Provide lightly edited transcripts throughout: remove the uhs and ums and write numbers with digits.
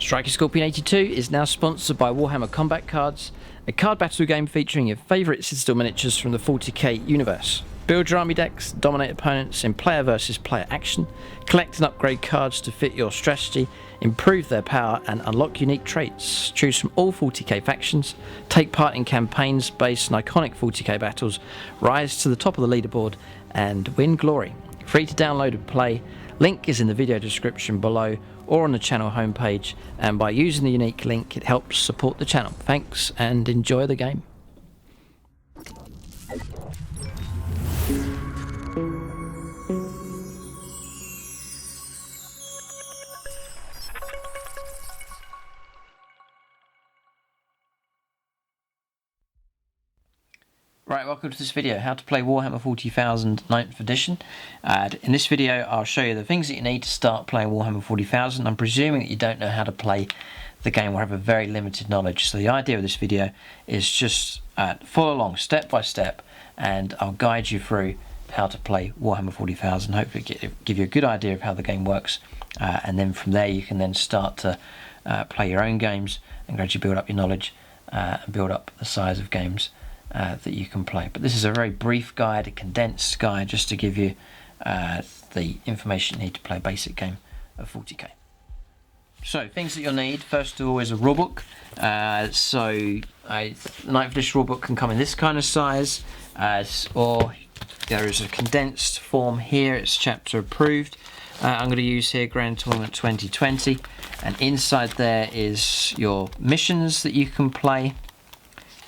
Striker Scorpion 82 is now sponsored by Warhammer Combat Cards, a card battle game featuring your favourite Citadel miniatures from the 40k universe. Build your army decks, dominate opponents in player versus player action, collect and upgrade cards to fit your strategy, improve their power and unlock unique traits. Choose from all 40k factions, take part in campaigns based on iconic 40k battles, rise to the top of the leaderboard and win glory. Free to download and play, link is in the video description below or on the channel homepage, and by using the unique link it helps support the channel. Thanks and enjoy the game. Right, welcome to this video, how to play Warhammer 40,000 9th edition. In this video I'll show you the things that you need to start playing Warhammer 40,000. I'm presuming that you don't know how to play the game or have a very limited knowledge, so the idea of this video is just follow along step by step and I'll guide you through how to play Warhammer 40,000, hopefully give you a good idea of how the game works, and then from there you can then start to play your own games and gradually build up your knowledge and build up the size of games that you can play. But this is a very brief guide, a condensed guide, just to give you the information you need to play a basic game of 40k. So things that you'll need, first of all, is a rulebook. So a 9th edition rulebook can come in this kind of size, or there is a condensed form here, it's chapter approved. I'm going to use here Grand Tournament 2020, and inside there is your missions that you can play.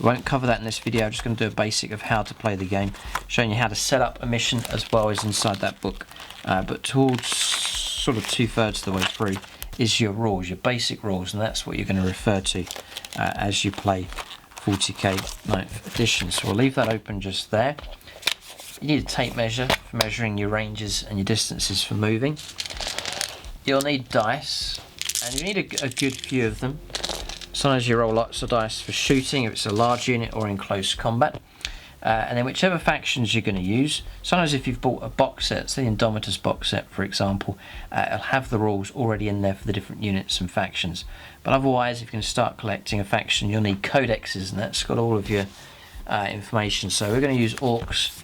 We won't cover that in this video, I'm just going to do a basic of how to play the game, showing you how to set up a mission as well as inside that book. But towards sort of 2/3 of the way through is your rules, your basic rules, and that's what you're going to refer to as you play 40k 9th edition. So we'll leave that open just there. You need a tape measure for measuring your ranges and your distances for moving. You'll need dice, and you need a good few of them. Sometimes you roll lots of dice for shooting if it's a large unit or in close combat. And then whichever factions you're going to use, sometimes if you've bought a box set, say the Indomitus box set for example, it'll have the rules already in there for the different units and factions. But otherwise, if you're going to start collecting a faction, you'll need codexes, and that's got all of your information. So we're going to use orcs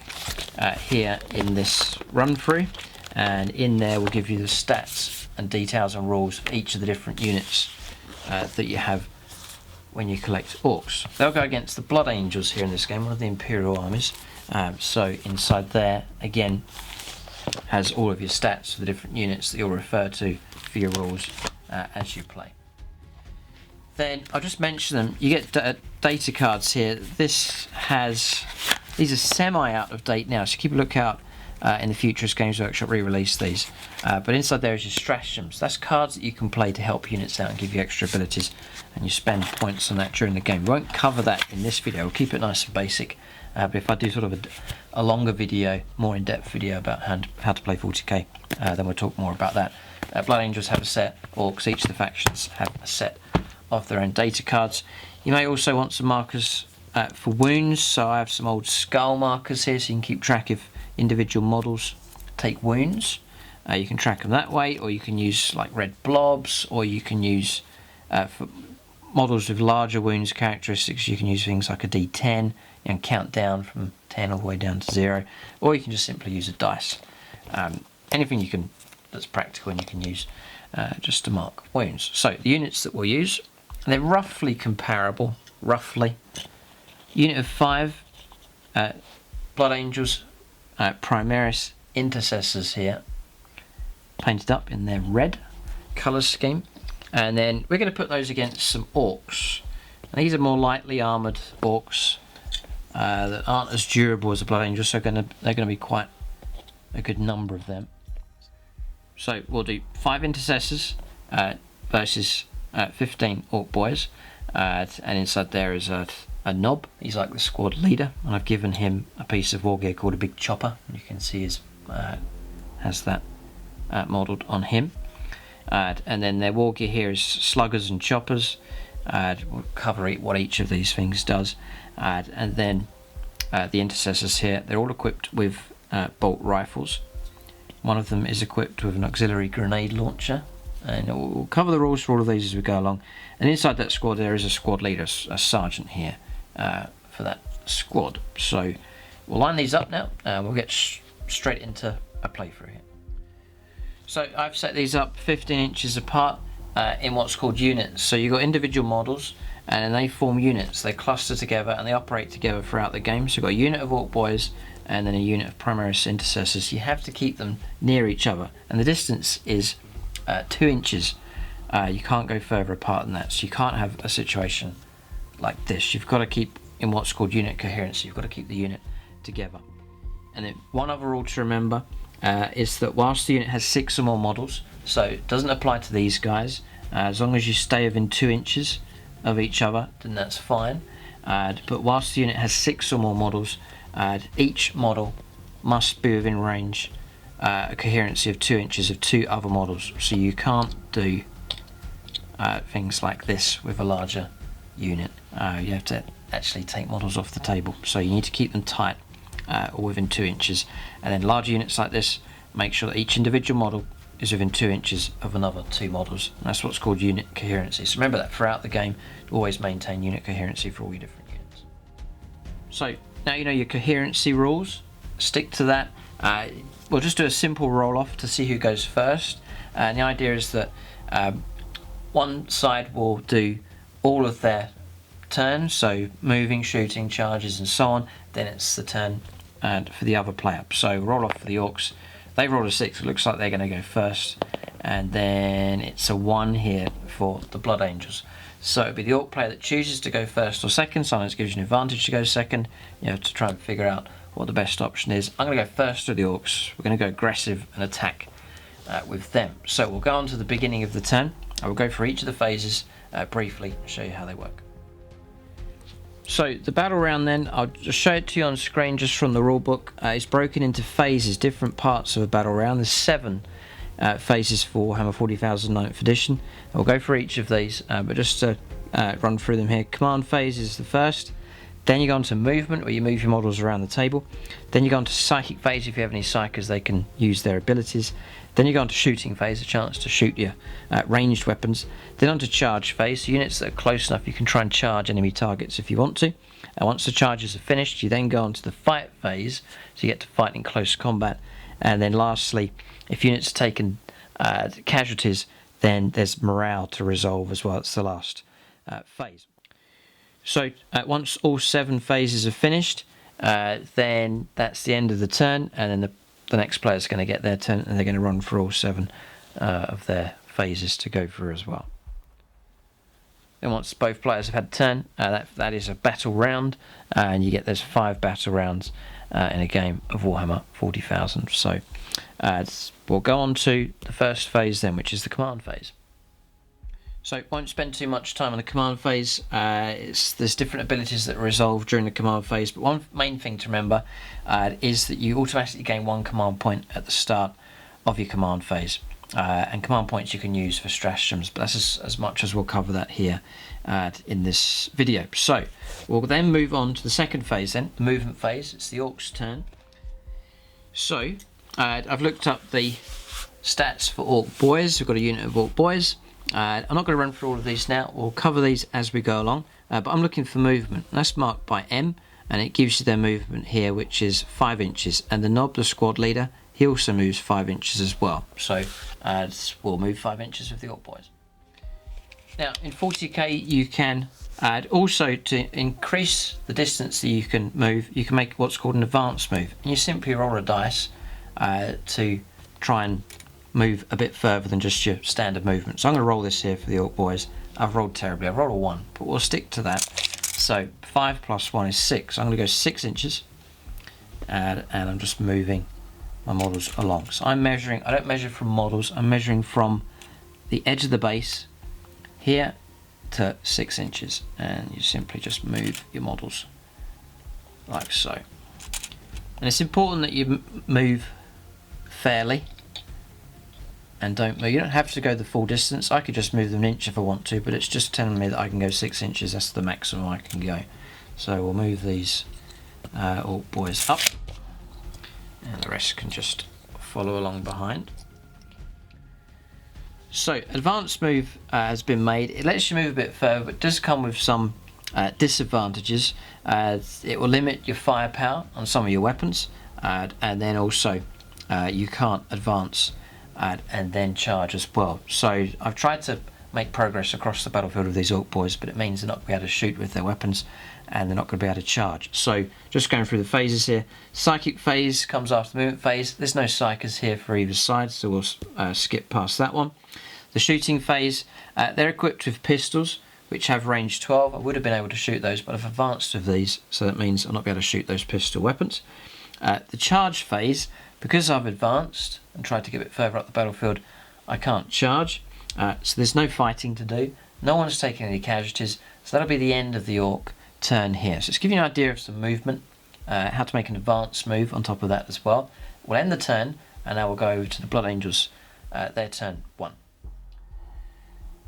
here in this run through, and in there we'll give you the stats and details and rules for each of the different units that you have when you collect orcs. They'll go against the Blood Angels here in this game, one of the Imperial armies. So inside there, again, has all of your stats for the different units that you'll refer to for your rules as you play. Then, I'll just mention them, you get data cards here. These are semi out of date now, so keep a lookout in the future as Games Workshop re-release these. But inside there is your stratagems. That's cards that you can play to help units out and give you extra abilities, and you spend points on that during the game. We won't cover that in this video, we'll keep it nice and basic. But if I do sort of a longer video, more in-depth video about how to play 40k, then we'll talk more about that. Blood Angels have a set, orcs, each of the factions have a set of their own data cards. You may also want some markers for wounds, so I have some old skull markers here so you can keep track of individual models take wounds. You can track them that way, or you can use like red blobs, or you can use for models with larger wounds characteristics, you can use things like a D10 and count down from 10 all the way down to 0, or you can just simply use a dice. Anything that's practical and you can use just to mark wounds. So the units that we'll use, they're roughly comparable, roughly. Unit of 5, Blood Angels, Primaris Intercessors here, painted up in their red colour scheme. And then we're going to put those against some orcs. And these are more lightly armoured orcs that aren't as durable as the Blood Angels, so they're going to be quite a good number of them. So we'll do 5 Intercessors versus 15 Orc Boys, and inside there is a Knob. He's like the squad leader, and I've given him a piece of war gear called a Big Chopper. You can see his has that modelled on him. And then their war gear here is Sluggers and Choppers. We'll cover what each of these things does. And then the Intercessors here, they're all equipped with bolt rifles. One of them is equipped with an auxiliary grenade launcher, and we'll cover the rules for all of these as we go along. And inside that squad there is a squad leader, a sergeant here for that squad. So we'll line these up now and we'll get straight into a playthrough here. So I've set these up 15 inches apart in what's called units. So you've got individual models and they form units. They cluster together and they operate together throughout the game. So you've got a unit of Orc Boys and then a unit of Primaris Intercessors. You have to keep them near each other, and the distance is 2 inches. You can't go further apart than that, so you can't have a situation like this. You've got to keep in what's called unit coherency. You've got to keep the unit together. And then one other rule to remember is that whilst the unit has 6 or more models, so it doesn't apply to these guys, as long as you stay within 2 inches of each other, then that's fine. But whilst the unit has 6 or more models, each model must be within range, a coherency of 2 inches of 2 other models. So you can't do things like this with a larger unit. You have to actually take models off the table, so you need to keep them tight or within 2 inches. And then larger units like this, make sure that each individual model is within 2 inches of another 2 models. And that's what's called unit coherency. So remember that throughout the game, always maintain unit coherency for all your different units. So now you know your coherency rules, stick to that. We'll just do a simple roll off to see who goes first. And the idea is that one side will do all of their turns, so moving, shooting, charges and so on. Then it's the turn for the other player. So roll off for the Orcs. They rolled a 6, it looks like they're going to go first. And then it's a 1 here for the Blood Angels. So it'll be the Orc player that chooses to go first or second. Sometimes it gives you an advantage to go second. You have to try and figure out what the best option is. I'm going to go first with the Orcs. We're going to go aggressive and attack with them. So we'll go on to the beginning of the turn. I will go for each of the phases briefly and show you how they work. So the battle round then, I'll just show it to you on screen just from the rule book. It's broken into phases, different parts of a battle round. There's 7 phases for Warhammer 40,000 9th edition. I'll go for each of these, but just to run through them here. Command phase is the first. Then you go on to movement, where you move your models around the table. Then you go on to psychic phase. If you have any psychers, they can use their abilities. Then you go on to shooting phase, a chance to shoot your ranged weapons. Then on to charge phase, so units that are close enough you can try and charge enemy targets if you want to. And once the charges are finished, you then go on to the fight phase, so you get to fight in close combat. And then lastly, if units are taken casualties, then there's morale to resolve as well. It's the last phase. So once all 7 phases are finished, then that's the end of the turn, and then the next player is going to get their turn, and they're going to run for all 7 of their phases to go through as well. Then once both players have had a turn, that is a battle round, and you get those 5 battle rounds in a game of Warhammer 40,000. So we'll go on to the first phase then, which is the command phase. So won't spend too much time on the command phase. There's different abilities that resolve during the command phase, but one main thing to remember is that you automatically gain 1 command point at the start of your command phase. And command points you can use for stratagems, but that's as much as we'll cover that here in this video. So we'll then move on to the second phase then, the movement phase. It's the Orcs' turn. So I've looked up the stats for Orc Boys. We've got a unit of Orc Boys. I'm not going to run through all of these now. We'll cover these as we go along, but I'm looking for movement. That's marked by M, and it gives you their movement here, which is 5 inches. And the Knob, the squad leader, he also moves 5 inches as well. So we'll move 5 inches with the Orc Boys. Now in 40k you can also, to increase the distance that you can move, you can make what's called an advanced move. And you simply roll a dice to try and move a bit further than just your standard movement. So I'm going to roll this here for the Orc Boys. I've rolled terribly. I've rolled a 1, but we'll stick to that. So 5 plus 1 is 6. I'm going to go 6 inches, and I'm just moving my models along. So I'm measuring. I don't measure from models. I'm measuring from the edge of the base here to 6 inches, and you simply just move your models like so. And it's important that you move fairly. And you don't have to go the full distance. I could just move them an inch if I want to, but it's just telling me that I can go 6 inches. That's the maximum I can go. So we'll move these Orc Boys up, and the rest can just follow along behind. So advanced move has been made. It lets you move a bit further, but does come with some disadvantages. It will limit your firepower on some of your weapons, and then also you can't advance and then charge as well. So I've tried to make progress across the battlefield with these orc boys, but it means they're not going to be able to shoot with their weapons and they're not going to be able to charge. So just going through the phases here. Psychic phase comes after the movement phase. There's no psychers here for either side, so we'll skip past that one. The shooting phase, they're equipped with pistols which have range 12. I would have been able to shoot those, but I've advanced with these, so that means I'll not be able to shoot those pistol weapons. The charge phase, because I've advanced and tried to get a bit further up the battlefield, I can't charge. So there's no fighting to do. No one's taking any casualties, so that'll be the end of the orc turn here. So it's giving you an idea of some movement, how to make an advanced move on top of that as well. We'll end the turn, and now we'll go over to the Blood Angels, their turn 1.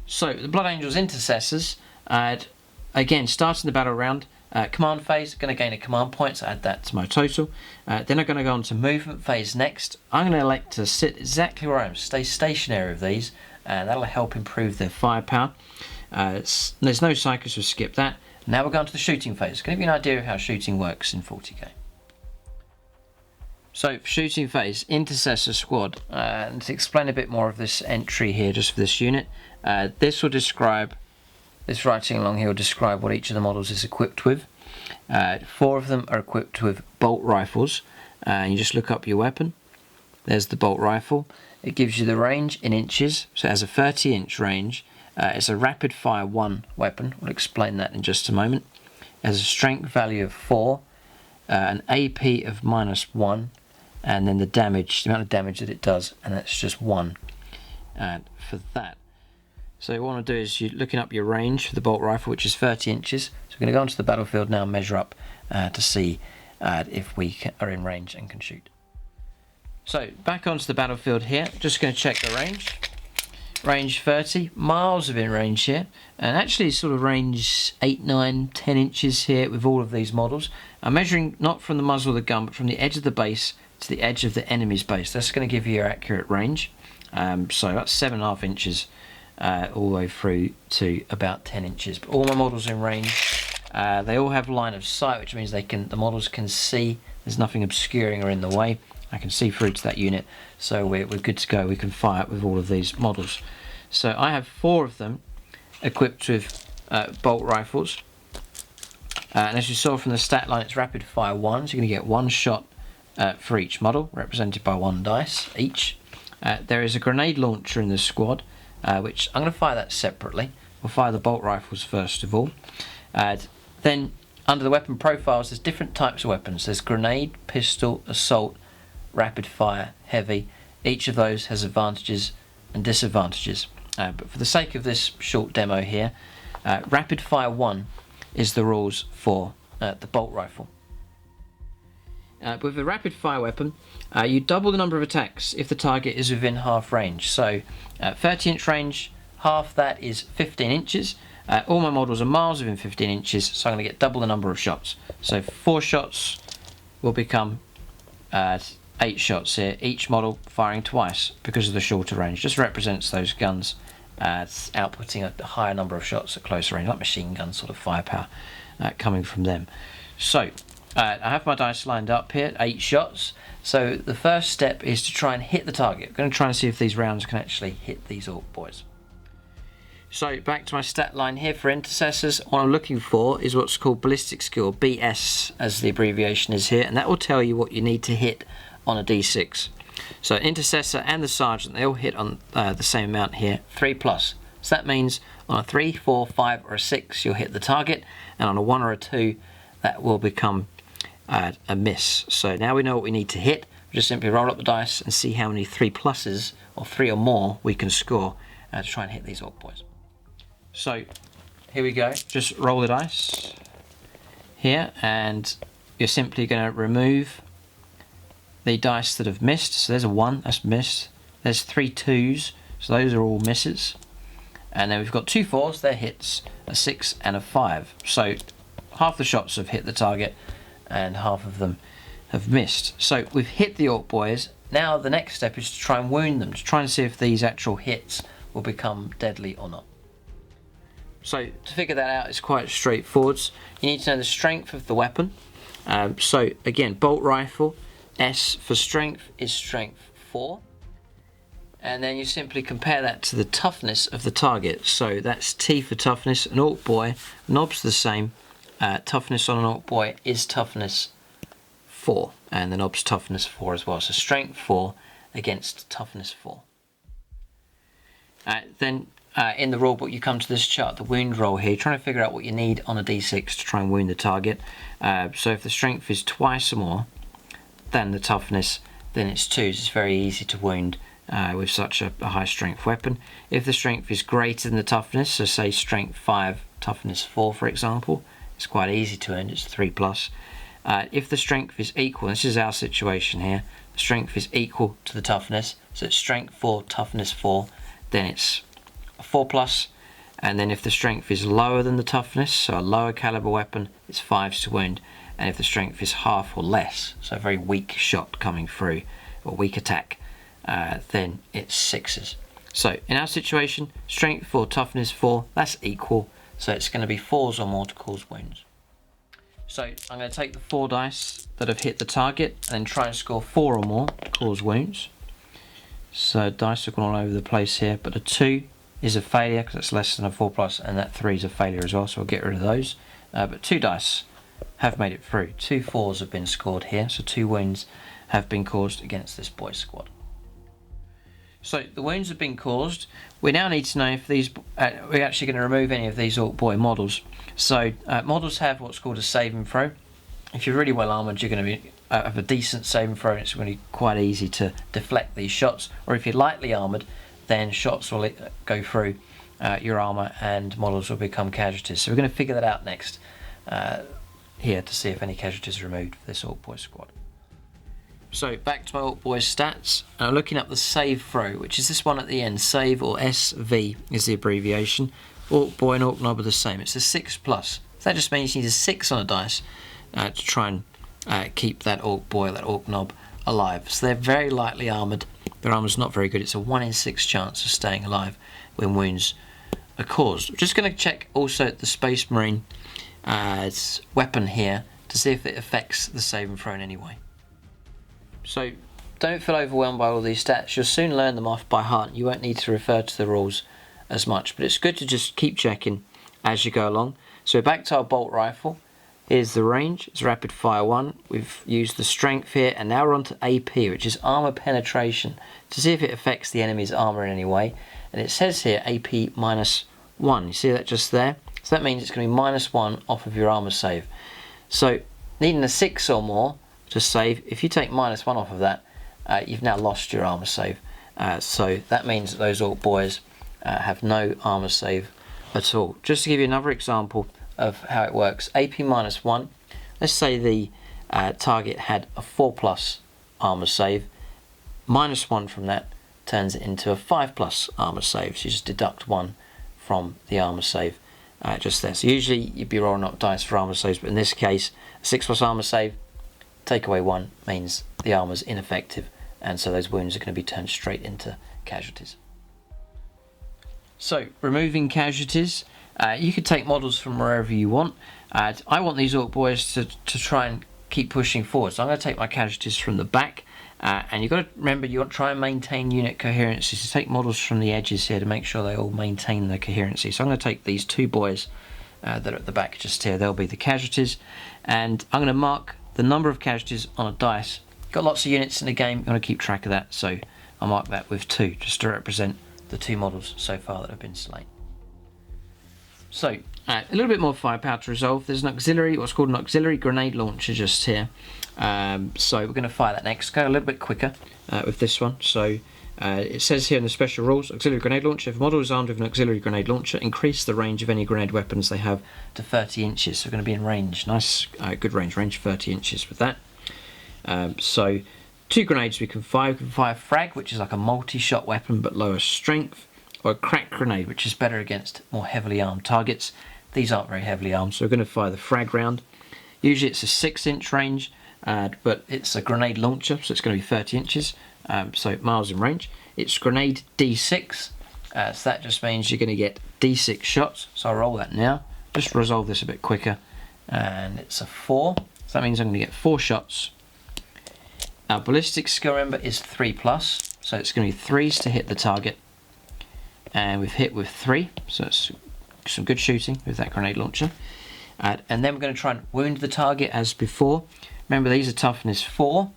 So the Blood Angels Intercessors, again starting the battle round, command phase, going to gain a command point, so add that to my total. Then I'm going to go on to movement phase next. I'm going to elect to sit exactly where I am, stay stationary with these, and that'll help improve their firepower. There's no psychers, so skip that. Now we're going to the shooting phase. It's going to give you an idea of how shooting works in 40k. So for shooting phase, Intercessor Squad, and to explain a bit more of this entry here just for this unit, this will describe, this writing along here will describe what each of the models is equipped with. 4 of them are equipped with bolt rifles, and you just look up your weapon. There's the bolt rifle. It gives you the range in inches, so it has a 30-inch range. It's a rapid fire 1 weapon. We'll explain that in just a moment. It has a strength value of 4, an AP of -1, and then the amount of damage that it does, and that's just 1 for that. So what you want to do is you're looking up your range for the bolt rifle, which is 30 inches. So we're going to go onto the battlefield now and measure up to see if we are in range and can shoot. So back onto the battlefield here, just going to check the range. Range 30, miles of in range here, and actually sort of range 8, 9, 10 inches here with all of these models. I'm measuring not from the muzzle of the gun, but from the edge of the base to the edge of the enemy's base. That's going to give you your accurate range. So that's 7.5 inches all the way through to about 10 inches. But all my models in range, they all have line of sight, which means the models can see. There's nothing obscuring or in the way. I can see through to that unit, so we're good to go. We can fire with all of these models. So I have 4 of them equipped with bolt rifles, and as you saw from the stat line, it's rapid fire 1, so you're going to get 1 shot for each model, represented by 1 dice each. There is a grenade launcher in the squad, which I'm going to fire that separately. We'll fire the bolt rifles first of all. Then under the weapon profiles, there's different types of weapons. There's grenade, pistol, assault, rapid fire, heavy. Each of those has advantages and disadvantages. But for the sake of this short demo here, rapid fire 1 is the rules for the bolt rifle. With a rapid fire weapon, you double the number of attacks if the target is within half range. So 30-inch range, half that is 15 inches. All my models are miles within 15 inches, so I'm going to get double the number of shots. So 4 shots will become 8 shots here, each model firing twice because of the shorter range. Just represents those guns outputting a higher number of shots at closer range, like machine gun sort of firepower coming from them. So I have my dice lined up here, 8 shots. So the first step is to try and hit the target. I'm going to try and see if these rounds can actually hit these orc boys. So back to my stat line here for intercessors. What I'm looking for is what's called ballistic skill, BS as the abbreviation is here, and that will tell you what you need to hit on a D6. So intercessor and the sergeant, they all hit on the same amount here, 3+. So that means on a 3, 4, 5 or a 6 you'll hit the target, and on a 1 or a 2 that will become a miss. So now we know what we need to hit. We just simply roll up the dice and see how many 3+s or 3 or more we can score to try and hit these orc boys. So here we go, just roll the dice here, and you're simply going to remove the dice that have missed. So there's a 1, that's missed. There's 3 2s, so those are all misses. And then we've got 2 4s, they're hits, a 6 and a 5. So half the shots have hit the target and half of them have missed. So we've hit the orc boys. Now the next step is to try and wound them, to try and see if these actual hits will become deadly or not. So to figure that out is quite straightforward. You need to know the strength of the weapon. So again, bolt rifle, S for strength is strength 4. And then you simply compare that to the toughness of the target. So that's T for toughness. An Orc Boy, knob's the same. Toughness on an Orc Boy is toughness 4. And the knob's toughness 4 as well. So strength 4 against toughness 4. Then in the rulebook you come to this chart, the wound roll here, trying to figure out what you need on a d6 to try and wound the target. So if the strength is twice or more than the toughness, then it's 2. It's very easy to wound with such a high strength weapon. If the strength is greater than the toughness, so say strength 5, toughness 4 for example, it's quite easy to wound, it's 3+. If the strength is equal, this is our situation here, the strength is equal to the toughness, so it's strength 4, toughness 4, then it's a 4+. And then if the strength is lower than the toughness, so a lower caliber weapon, it's 5s to wound. And if the strength is half or less, so a very weak shot coming through, or weak attack, then it's 6s. So in our situation, strength 4, toughness 4, that's equal, so it's going to be 4s or more to cause wounds. So I'm going to take the 4 dice that have hit the target and then try and score 4 or more to cause wounds. So dice have gone all over the place here, but a 2 is a failure because it's less than a 4+, and that 3 is a failure as well, so we'll get rid of those. But 2 dice have made it through. 2 4s have been scored here, so 2 wounds have been caused against this boy squad. So the wounds have been caused. We now need to know if these we're actually going to remove any of these Orc Boy models. So models have what's called a saving throw. If you're really well armoured, you're going to be have a decent saving throw, and it's going to be quite easy to deflect these shots. Or if you're lightly armoured, then shots will go through your armour and models will become casualties. So we're going to figure that out next here to see if any casualties are removed for this Orc Boy squad. So back to my Orc Boy stats. Looking up the save throw, which is this one at the end. Save, or SV is the abbreviation. Orc Boy and Orc Knob are the same. It's a 6+. So that just means you need a 6 on a dice to try and keep that Orc Boy, that Orc Knob, alive. So they're very lightly armoured. Their armour's not very good. It's a 1 in 6 chance of staying alive when wounds are caused. I'm just going to check also the Space Marine weapon here to see if it affects the saving throw in any way. So don't feel overwhelmed by all these stats. You'll soon learn them off by heart. You won't need to refer to the rules as much, but it's good to just keep checking as you go along. So back to our bolt rifle. Here's the range. It's rapid fire 1. We've used the strength here, and now we're on to AP, which is armor penetration, to see if it affects the enemy's armor in any way. And it says here AP -1. You see that just there? So that means it's going to be -1 off of your armor save. So needing a 6 or more to save, if you take -1 off of that, you've now lost your armor save. So that means that those Orc Boys have no armor save at all. Just to give you another example of how it works, AP -1, let's say the target had a 4+ armor save, -1 from that turns it into a 5+ armor save, so you just deduct 1 from the armor save just there. So usually you'd be rolling up dice for armor saves, but in this case a 6+ armor save, take away 1 means the armor's ineffective, and so those wounds are going to be turned straight into casualties. So removing casualties, you could take models from wherever you want. I want these Orc Boys to try and keep pushing forward, so I'm going to take my casualties from the back, and you've got to remember you want to try and maintain unit coherency, so take models from the edges here to make sure they all maintain their coherency. So I'm going to take these 2 boys that are at the back just here, they'll be the casualties, and I'm going to mark the number of casualties on a dice. Got lots of units in the game, you want to keep track of that, so I'll mark that with 2 just to represent the 2 models so far that have been slain. So a little bit more firepower to resolve. There's an auxiliary, what's called an auxiliary grenade launcher just here. So we're going to fire that next. Go a little bit quicker with this one. So it says here in the special rules, auxiliary grenade launcher. If a model is armed with an auxiliary grenade launcher, increase the range of any grenade weapons they have to 30 inches. So we're going to be in range. Nice, good range 30 inches with that. So 2 grenades we can fire. We can fire frag, which is like a multi-shot weapon but lower strength, or a crack grenade, which is better against more heavily armed targets. These aren't very heavily armed, so we're going to fire the frag round. Usually it's a 6-inch range, but it's a grenade launcher, so it's going to be 30 inches, so miles in range. It's grenade D6, So that just means you're going to get D6 shots. So I'll roll that now. Just resolve this a bit quicker. And it's a 4. So that means I'm going to get 4 shots. Our ballistic skill, remember, is 3+. So it's going to be 3s to hit the target. And we've hit with 3. So it's some good shooting with that grenade launcher. And then we're going to try and wound the target as before. Remember, these are toughness 4.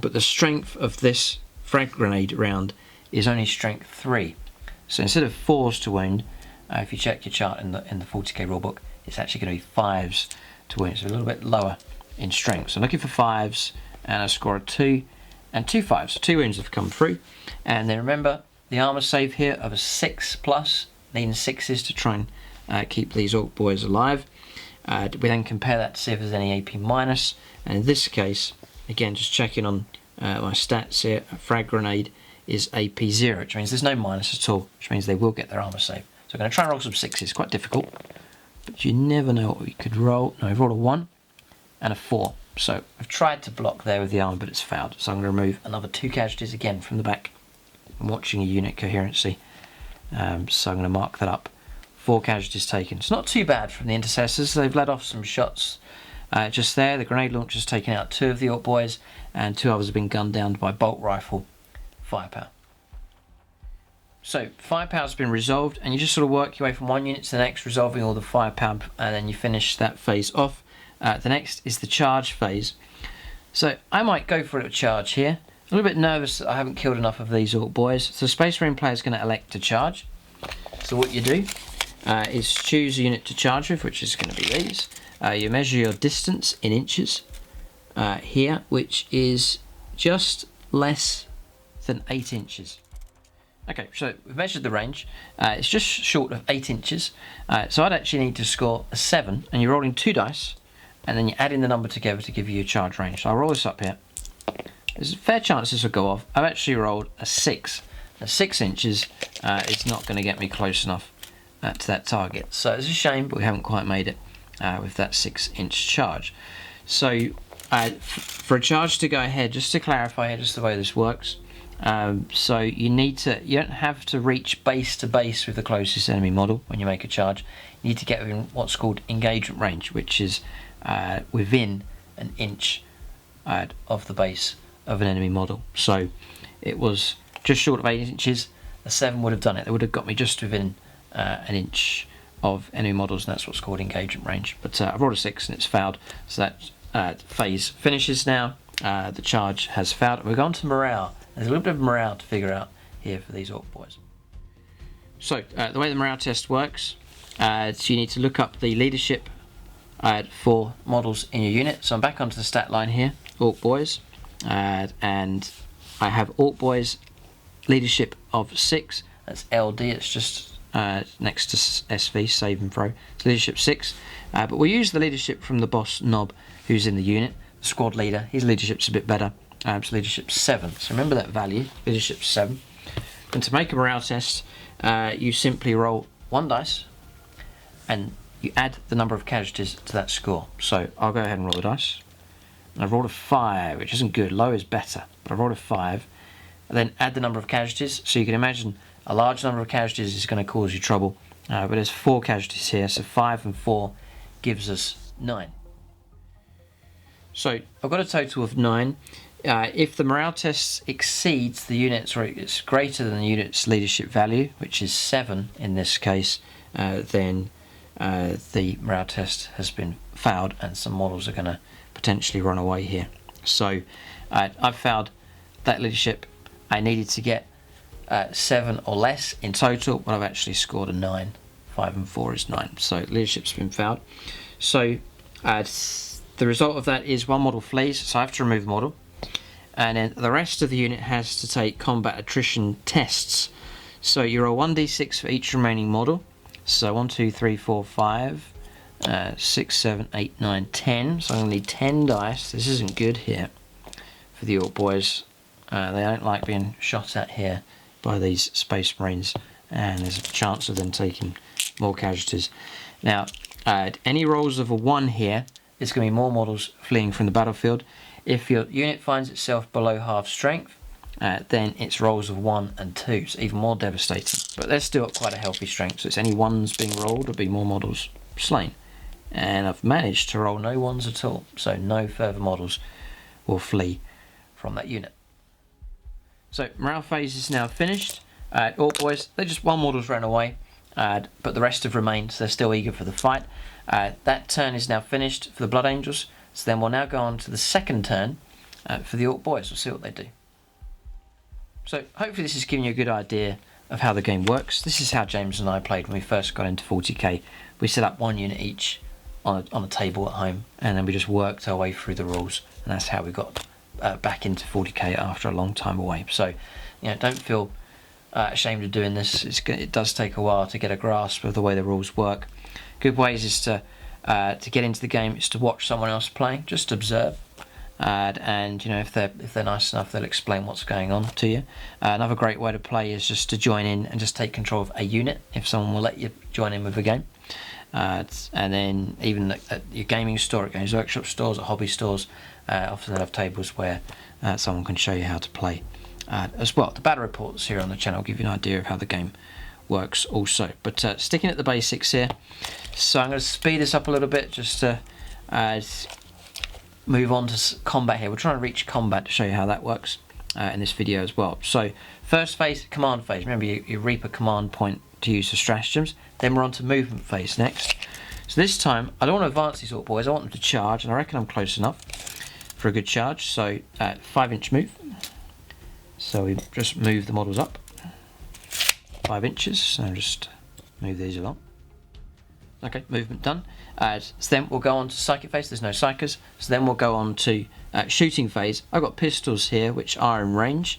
But the strength of this frag grenade round is only strength 3. So instead of 4s to wound, if you check your chart in the 40k rulebook, it's actually going to be 5s to wound. So a little bit lower in strength. So I'm looking for 5s, and I score a 2 and 2 5s. So 2 wounds have come through. And then remember the armor save here of a 6+, needing 6s to try and keep these orc boys alive. We then compare that to see if there's any AP minus. And in this case, again, just checking on my stats here, a frag grenade is AP 0, which means there's no minus at all, which means they will get their armor save. So I'm going to try and roll some 6s. It's quite difficult, but you never know what we could roll. No, I've rolled a 1 and a 4. So I've tried to block there with the armor, but it's failed. So I'm going to remove another 2 casualties again from the back. I'm watching a unit coherency, so I'm going to mark that up. 4 casualties taken. It's not too bad from the intercessors. They've let off some shots just there. The grenade launcher's taken out 2 of the orc boys, and 2 others have been gunned down by bolt rifle firepower. So firepower's been resolved, and you just sort of work your way from one unit to the next, resolving all the firepower, and then you finish that phase off. The next is the charge phase. So I might go for a little charge here. A little bit nervous that I haven't killed enough of these orc boys. So Space Marine player is going to elect to charge. So what you do is choose a unit to charge with, which is going to be these. You measure your distance in inches here, which is just less than 8 inches. Okay, so we've measured the range. It's just short of 8 inches. So I'd actually need to score a 7, and you're rolling 2 dice, and then you're adding the number together to give you a charge range. So I'll roll this up here. There's a fair chance this will go off. I've actually rolled a 6. Now 6 inches is not going to get me close enough to that target. So it's a shame, but we haven't quite made it with that 6-inch charge. So for a charge to go ahead, just to clarify here, just the way this works. So you don't have to reach base to base with the closest enemy model when you make a charge. You need to get within what's called engagement range, which is within an inch of the base of an enemy model. So it was just short of 8 inches. A 7 would have done it. It would have got me just within an inch of enemy models, and that's what's called engagement range. But I've rolled a 6 and it's failed. So that phase finishes now. The charge has failed. We've gone to morale. There's a little bit of morale to figure out here for these orc boys. So the way the morale test works, so you need to look up the leadership for models in your unit. So I'm back onto the stat line here, orc boys, and I have orc boys leadership of 6. That's LD. It's just next to SV, save and throw. It's leadership 6, but we'll use the leadership from the boss Knob, who's in the unit. The squad leader, his leadership's a bit better. So leadership 7. So remember that value, leadership 7. And to make a morale test, you simply roll 1 dice, and you add the number of casualties to that score. So I'll go ahead and roll the dice. And I've rolled a 5, which isn't good. Low is better, but I've rolled a 5. And then add the number of casualties. So you can imagine a large number of casualties is going to cause you trouble. But there's 4 casualties here, so 5 and 4 gives us 9. So I've got a total of 9. If the morale test exceeds the unit's, or it's greater than the unit's leadership value, which is 7 in this case, then the morale test has been failed, and some models are going to potentially run away here. So I've failed that leadership. I needed to get 7 or less in total, but I've actually scored a 9. 5 and 4 is 9. So leadership's been failed. So the result of that is 1 model flees, so I have to remove the model. And then the rest of the unit has to take combat attrition tests. So you roll 1d6 for each remaining model. So 1, 2, 3, 4, 5, 6, 7, 8, 9, 10. So I'm going to need 10 dice. This isn't good here for the orc boys. They don't like being shot at here by these Space Marines, and there's a chance of them taking more casualties. Now, any rolls of a 1 here, there's going to be more models fleeing from the battlefield. If your unit finds itself below half strength, then it's rolls of 1 and 2, so even more devastating. But they're still at quite a healthy strength, so it's any 1s being rolled or be more models slain. And I've managed to roll no 1s at all, so no further models will flee from that unit. So morale phase is now finished. Orc boys, they just 1 model's ran away, but the rest have remained, so they're still eager for the fight. That turn is now finished for the Blood Angels, so then we'll now go on to the second turn for the Orc boys. We'll see what they do. So hopefully this is giving you a good idea of how the game works. This is how James and I played when we first got into 40k. We set up 1 unit each on a table at home, and then we just worked our way through the rules, and that's how we got back into 40k after a long time away. So, don't feel ashamed of doing this. It does take a while to get a grasp of the way the rules work. Good ways is to get into the game is to watch someone else playing, just observe. And if they're nice enough, they'll explain what's going on to you. Another great way to play is just to join in and just take control of a unit if someone will let you join in with the game. And then even at your gaming store, at Games Workshop stores, at hobby stores, often they'll have tables where someone can show you how to play as well. The battle reports here on the channel give you an idea of how the game works also. But sticking at the basics here, so I'm going to speed this up a little bit just to move on to combat here. We're trying to reach combat to show you how that works in this video as well. So first phase, command phase. Remember, you reap a command point to use for stratagems. Then we're on to movement phase next. So this time, I don't want to advance these Orc boys. I want them to charge, and I reckon I'm close enough for a good charge. So 5-inch move. So we just move the models up 5 inches. So just move these along. Okay, movement done. So then we'll go on to psychic phase. There's no psychers. So then we'll go on to shooting phase. I've got pistols here which are in range.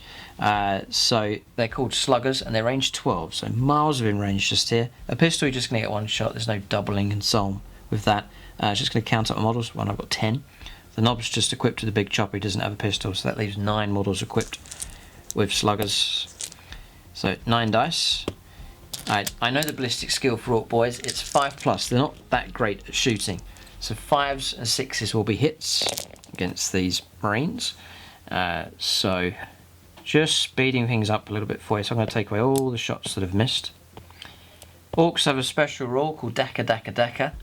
So they're called sluggers and they're range 12. So miles of in range just here. A pistol, you're just going to get 1 shot. There's no doubling and so on with that. It's just going to count up the models. One, I've got 10. The knob's just equipped to the big chopper. He doesn't have a pistol. So that leaves 9 models equipped with sluggers. So 9 dice. I know the ballistic skill for Orc boys, it's 5+. They're not that great at shooting. So 5s and 6s will be hits against these Marines. So just speeding things up a little bit for you. So I'm going to take away all the shots that have missed. Orcs have a special rule called Daka Daka Daka,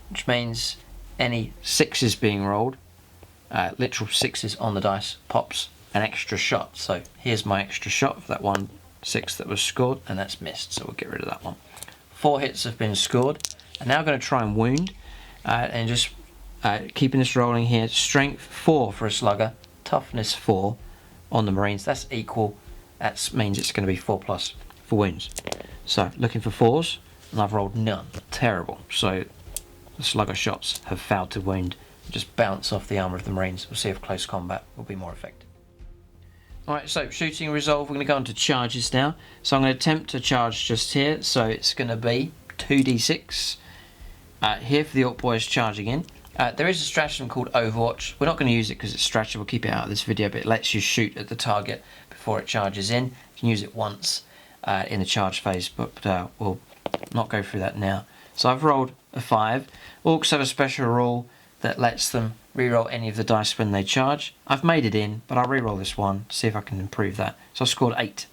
which means any 6s being rolled, literal 6s on the dice, pops an extra shot. So here's my extra shot for that 1 6 that was scored, and that's missed, so we'll get rid of that one. 4 hits have been scored. I'm now going to try and wound, and just keeping this rolling here. Strength 4 for a slugger, toughness 4 on the Marines. That's equal. That means it's going to be 4+ for wounds. So looking for 4s, and I've rolled none. Terrible. So the slugger shots have failed to wound. Just bounce off the armour of the Marines. We'll see if close combat will be more effective. Alright, so shooting resolve, we're going to go on to charges now. So I'm going to attempt to charge just here. So it's going to be 2d6 here for the Orc boys charging in. There is a stratagem called Overwatch. We're not going to use it because it's stratagem. We'll keep it out of this video, but it lets you shoot at the target before it charges in. You can use it once in the charge phase, but we'll not go through that now. So I've rolled a 5. Orcs have a special rule that lets them reroll any of the dice when they charge. I've made it in, but I'll reroll this one, see if I can improve that. So I scored 8.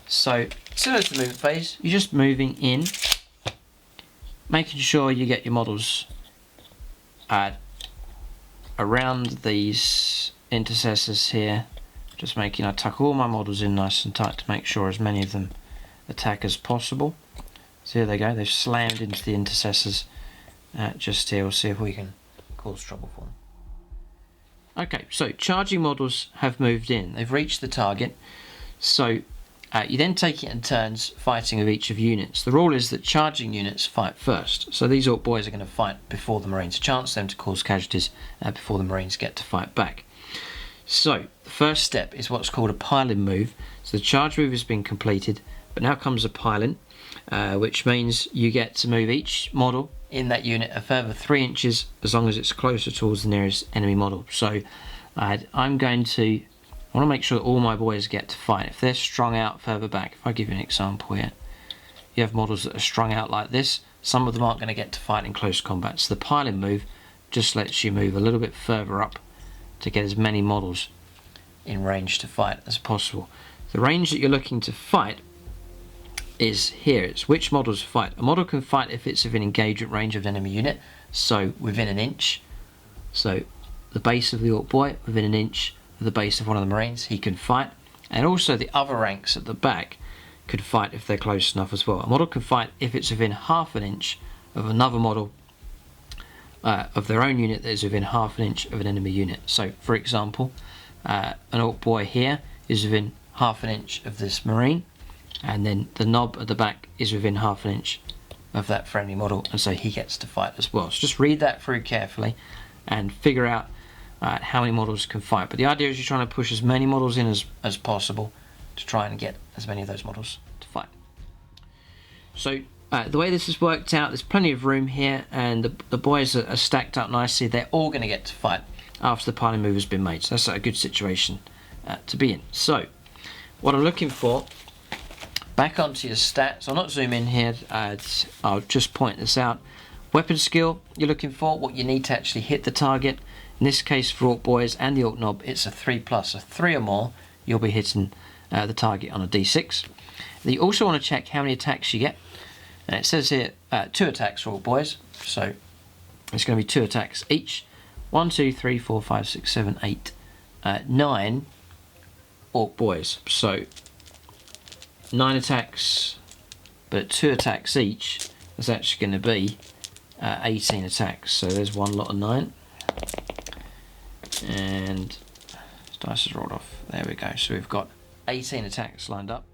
So similar to the movement phase, you're just moving in, making sure you get your models around these intercessors here. Just I tuck all my models in nice and tight to make sure as many of them attack as possible. So here they go, they've slammed into the intercessors just here. We'll see if we can cause trouble for them. Okay, so charging models have moved in. They've reached the target. So you then take it in turns fighting of each of units. The rule is that charging units fight first. So these Orc boys are going to fight before the Marines. Chance them to cause casualties before the Marines get to fight back. So the first step is what's called a pile-in move. So the charge move has been completed, but now comes a pile-in, which means you get to move each model in that unit a further 3 inches as long as it's closer towards the nearest enemy model. So I want to make sure that all my boys get to fight. If they're strung out further back, if I give you an example here, you have models that are strung out like this, some of them aren't going to get to fight in close combat. So the pile-in move just lets you move a little bit further up to get as many models in range to fight as possible. The range that you're looking to fight is here. It's which models fight. A model can fight if it's within engagement range of an enemy unit, so within an inch. So the base of the Orc Boy within an inch of the base of one of the Marines, he can fight. And also the other ranks at the back could fight if they're close enough as well. A model can fight if it's within half an inch of another model of their own unit that is within half an inch of an enemy unit. So for example, an Orc Boy here is within half an inch of this Marine, and then the knob at the back is within half an inch of that friendly model, and so he gets to fight as well. So just read that through carefully and figure out how many models can fight. But the idea is you're trying to push as many models in as possible to try and get as many of those models to fight. So the way this has worked out, there's plenty of room here, and the boys are stacked up nicely. They're all going to get to fight after the piling move has been made, so that's a good situation to be in. So what I'm looking for, back onto your stats, I'll not zoom in here, I'll just point this out. Weapon skill, you're looking for what you need to actually hit the target. In this case for Orc Boys and the Orc Knob, it's a 3+, so 3 or more, you'll be hitting the target on a d6. Then you also want to check how many attacks you get. And it says here 2 attacks for Orc Boys, so it's going to be 2 attacks each. 1, 2, 3, 4, 5, 6, 7, 8, 9 Orc Boys. So 9 attacks, but 2 attacks each, is actually going to be 18 attacks. So there's one lot of 9. And this dice has rolled off. There we go. So we've got 18 attacks lined up.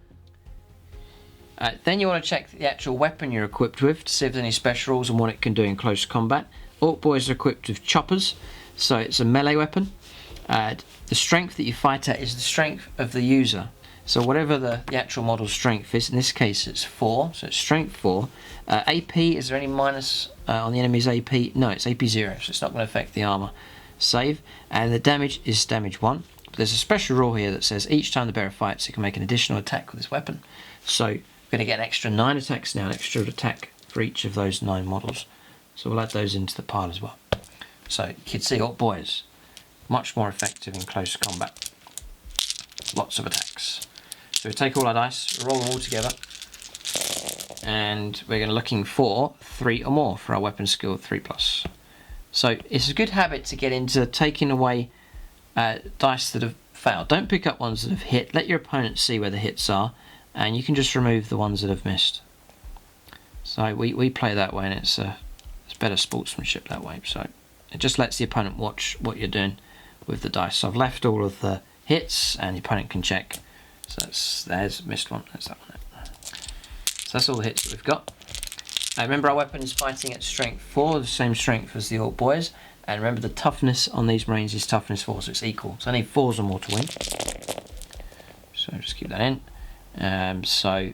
Then you want to check the actual weapon you're equipped with to see if there's any special rules and what it can do in close combat. Orc Boys are equipped with choppers, so it's a melee weapon. The strength that you fight at is the strength of the user. So whatever the actual model's strength is, in this case it's 4, so it's strength 4. AP, is there any minus on the enemy's AP? No, it's AP 0, so it's not going to affect the armor save. And the damage is damage 1. But there's a special rule here that says each time the bearer fights, he can make an additional attack with this weapon. So we're going to get an extra 9 attacks now, an extra attack for each of those 9 models. So we'll add those into the pile as well. So you can see Orc Boys, much more effective in close combat. Lots of attacks. So we take all our dice, roll them all together, and we're going to looking for 3 or more for our weapon skill 3+. So it's a good habit to get into taking away dice that have failed. Don't pick up ones that have hit. Let your opponent see where the hits are, and you can just remove the ones that have missed. So we play that way, and it's better sportsmanship that way. So it just lets the opponent watch what you're doing with the dice. So I've left all of the hits, and the opponent can check. So there's missed one. There's that one. So that's all the hits that we've got. Remember, our weapon is fighting at strength 4, the same strength as the Orc Boys. And remember, the toughness on these Marines is toughness 4, so it's equal. So I need 4s or more to win. So just keep that in. So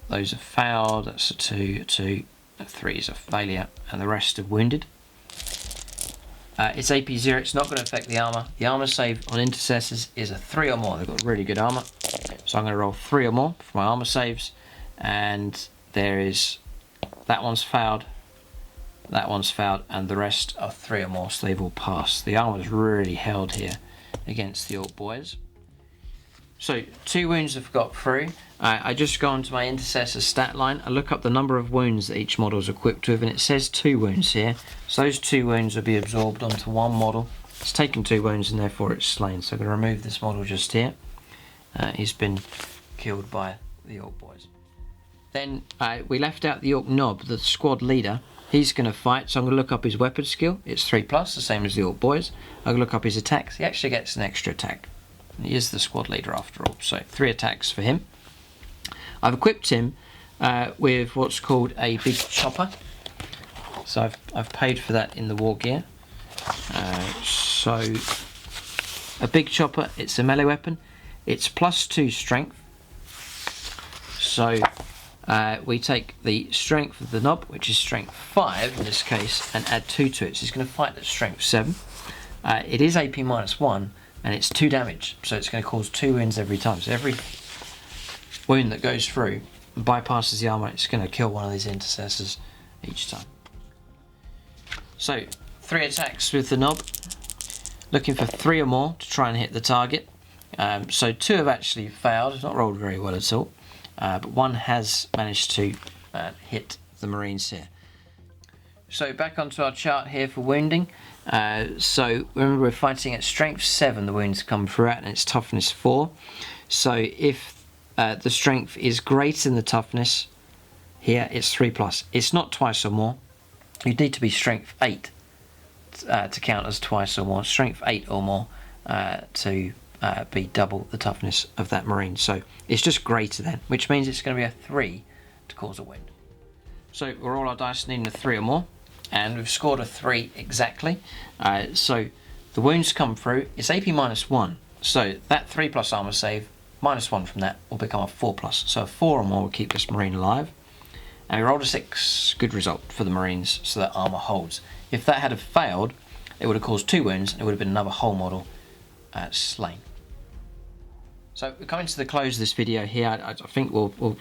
those are failed. That's a 2, a 2, a 3 is a failure, and the rest are wounded. It's AP 0, it's not going to affect the armor. The armor save on intercessors is a 3 or more. They've got really good armor. So I'm going to roll 3 or more for my armor saves. And there is, that one's failed, and the rest are 3 or more, so they've all passed. The armor is really held here against the Orc Boys. So 2 wounds have got through. I just go onto my intercessor stat line. I look up the number of wounds that each model is equipped with, and it says 2 wounds here. So those 2 wounds will be absorbed onto one model. It's taken 2 wounds, and therefore it's slain. So I'm going to remove this model just here. He's been killed by the Orc Boys. Then we left out the Orc Knob, the squad leader. He's going to fight, so I'm going to look up his weapon skill. It's 3+, the same as the Orc Boys. I'm going to look up his attacks. He actually gets an extra attack. He is the squad leader after all, so 3 attacks for him. I've equipped him with what's called a big chopper. So I've paid for that in the war gear. So a big chopper, it's a melee weapon. It's +2 strength. So we take the strength of the knob, which is strength 5 in this case, and add 2 to it. So he's going to fight at strength 7. It is AP -1, and it's 2 damage, so it's going to cause 2 wounds every time. So every wound that goes through and bypasses the armor, it's going to kill one of these intercessors each time. So 3 attacks with the knob, looking for 3 or more to try and hit the target. So 2 have actually failed, it's not rolled very well at all, but 1 has managed to hit the Marines here. So back onto our chart here for wounding. So remember, we're fighting at strength 7, the wounds come through at, and it's toughness 4. So if the strength is greater than the toughness, here it's 3+. It's not twice or more. You need to be strength 8 to count as twice or more. Strength 8 or more to be double the toughness of that Marine. So it's just greater than, which means it's going to be a 3 to cause a wound. So we're all our dice needing a 3 or more, and we've scored a 3 exactly. So the wounds come through. It's AP -1. So that 3+ armor save -1 from that will become a 4+. So a 4 or more will keep this Marine alive. And we rolled a 6, good result for the Marines, so that armour holds. If that had failed, it would have caused 2 wounds, and it would have been another whole model slain. So we're coming to the close of this video here. I think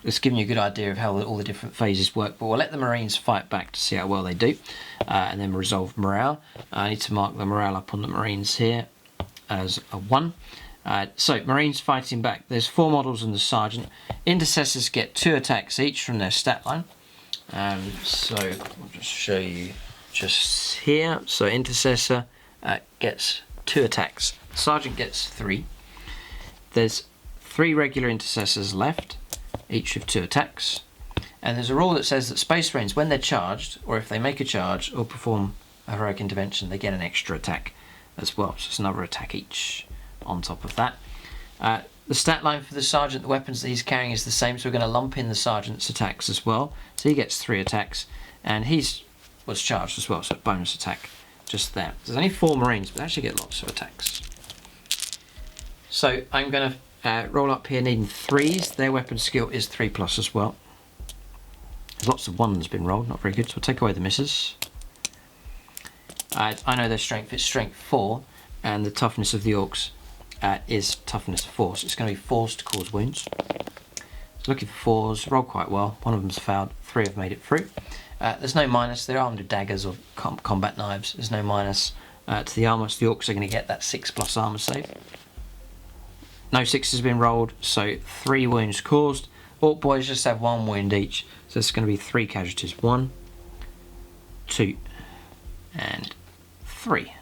it's giving you a good idea of how all the different phases work, but we'll let the Marines fight back to see how well they do, and then resolve morale. I need to mark the morale up on the Marines here as a 1. So Marines fighting back, there's 4 models and the Sergeant. Intercessors get 2 attacks each from their stat line. So I'll just show you just here. So Intercessor gets 2 attacks. Sergeant gets 3. There's 3 regular Intercessors left, each with 2 attacks. And there's a rule that says that Space Marines, when they're charged, or if they make a charge or perform a heroic intervention, they get an extra attack as well. So it's another attack each on top of that. The stat line for the Sergeant, the weapons that he's carrying is the same, so we're going to lump in the Sergeant's attacks as well. So he gets 3 attacks, and was charged as well, so bonus attack just there. There's only 4 Marines, but they actually get lots of attacks. So I'm going to roll up here needing 3s. Their weapon skill is 3+ as well. There's lots of 1s been rolled, not very good, so we'll take away the misses. I know their strength, it's strength 4, and the toughness of the Orcs is toughness 4, so it's going to be 4s to cause wounds. So looking for 4s, roll quite well. 1 of them's failed, 3 have made it through. There's no minus, they're armed with daggers or combat knives. There's no minus to the armour, so the Orcs are going to get that 6+ armour save. No 6 has been rolled, so 3 wounds caused. Orc boys just have 1 wound each, so it's going to be 3 casualties. 1, 2, and 3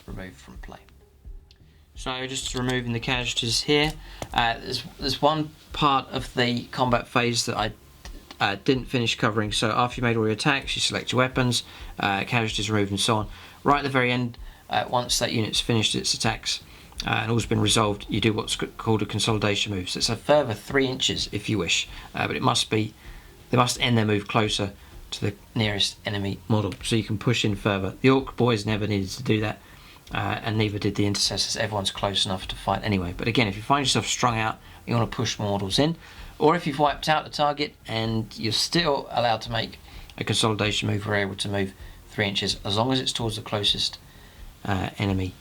removed from play. So just removing the casualties here. There's one part of the combat phase that I didn't finish covering. So after you made all your attacks, you select your weapons, casualties removed, and so on. Right at the very end, once that unit's finished its attacks and all's been resolved, you do what's called a consolidation move. So it's a further 3 inches if you wish, but they must end their move closer to the nearest enemy model, so you can push in further. The Orc boys never needed to do that, and neither did the Intercessors. Everyone's close enough to fight anyway. But again, if you find yourself strung out, you want to push more models in, or if you've wiped out the target and you're still allowed to make a consolidation move, we're able to move 3 inches as long as it's towards the closest enemy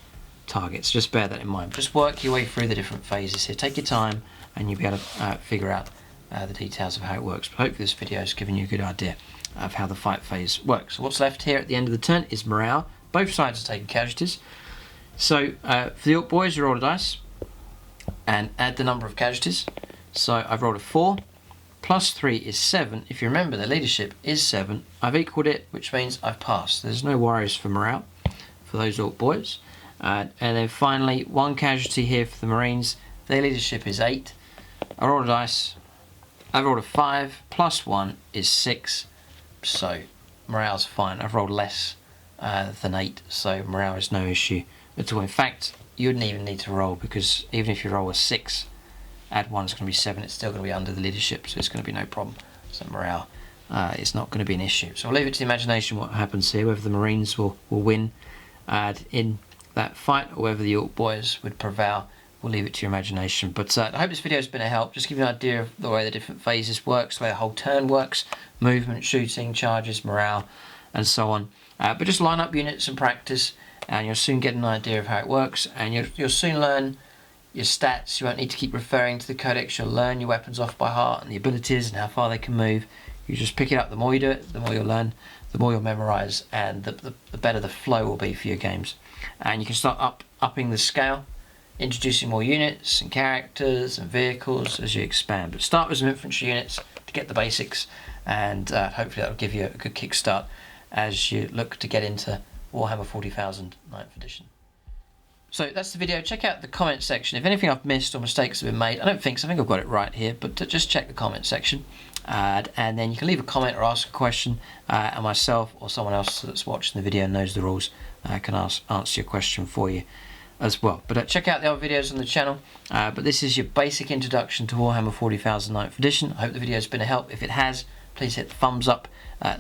targets. Just bear that in mind. Just work your way through the different phases here. Take your time, and you'll be able to figure out the details of how it works. But hopefully this video has given you a good idea of how the fight phase works. So what's left here at the end of the turn is morale. Both sides are taking casualties. So for the Orc boys, you roll a dice and add the number of casualties. So I've rolled a 4, plus 3 is 7. If you remember, the leadership is 7. I've equalled it, which means I've passed. There's no worries for morale for those Orc boys. And then finally, 1 casualty here for the Marines. Their leadership is 8. I rolled a dice. I rolled a 5, plus 1 is 6. So morale's fine. I've rolled less than 8, so morale is no issue at all. In fact, you wouldn't even need to roll, because even if you roll a 6, add 1 is going to be 7, it's still going to be under the leadership, so it's going to be no problem. So morale is not going to be an issue. So I'll leave it to the imagination what happens here, whether the Marines will win in that fight, or whether the Orc boys would prevail. We'll leave it to your imagination. But I hope this video has been a help. Just give you an idea of the way the different phases works, the way the whole turn works, movement, shooting, charges, morale, and so on. But just line up units and practice, and you'll soon get an idea of how it works, and you'll soon learn your stats. You won't need to keep referring to the codex. You'll learn your weapons off by heart and the abilities and how far they can move. You just pick it up. The more you do it, the more you'll learn, the more you'll memorize, and the better the flow will be for your games. And you can start upping the scale introducing more units and characters and vehicles as you expand. But start with some infantry units to get the basics, and hopefully that will give you a good kickstart as you look to get into Warhammer 40,000 9th edition. So that's the video. Check out the comment section. If anything I've missed or mistakes have been made, I don't think so. I think I've got it right here, but just check the comment section. And then you can leave a comment or ask a question, and myself or someone else that's watching the video and knows the rules can answer your question for you as well. But check out the other videos on the channel. But this is your basic introduction to Warhammer 40,000 9th edition. I hope the video has been a help. If it has, please hit the thumbs up.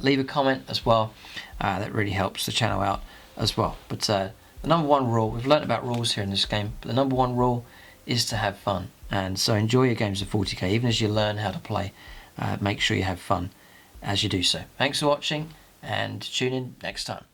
Leave a comment as well. That really helps the channel out as well. But the number one rule, we've learnt about rules here in this game, but the number one rule is to have fun. And so enjoy your games of 40k, even as you learn how to play. Make sure you have fun as you do so. Thanks for watching, and tune in next time.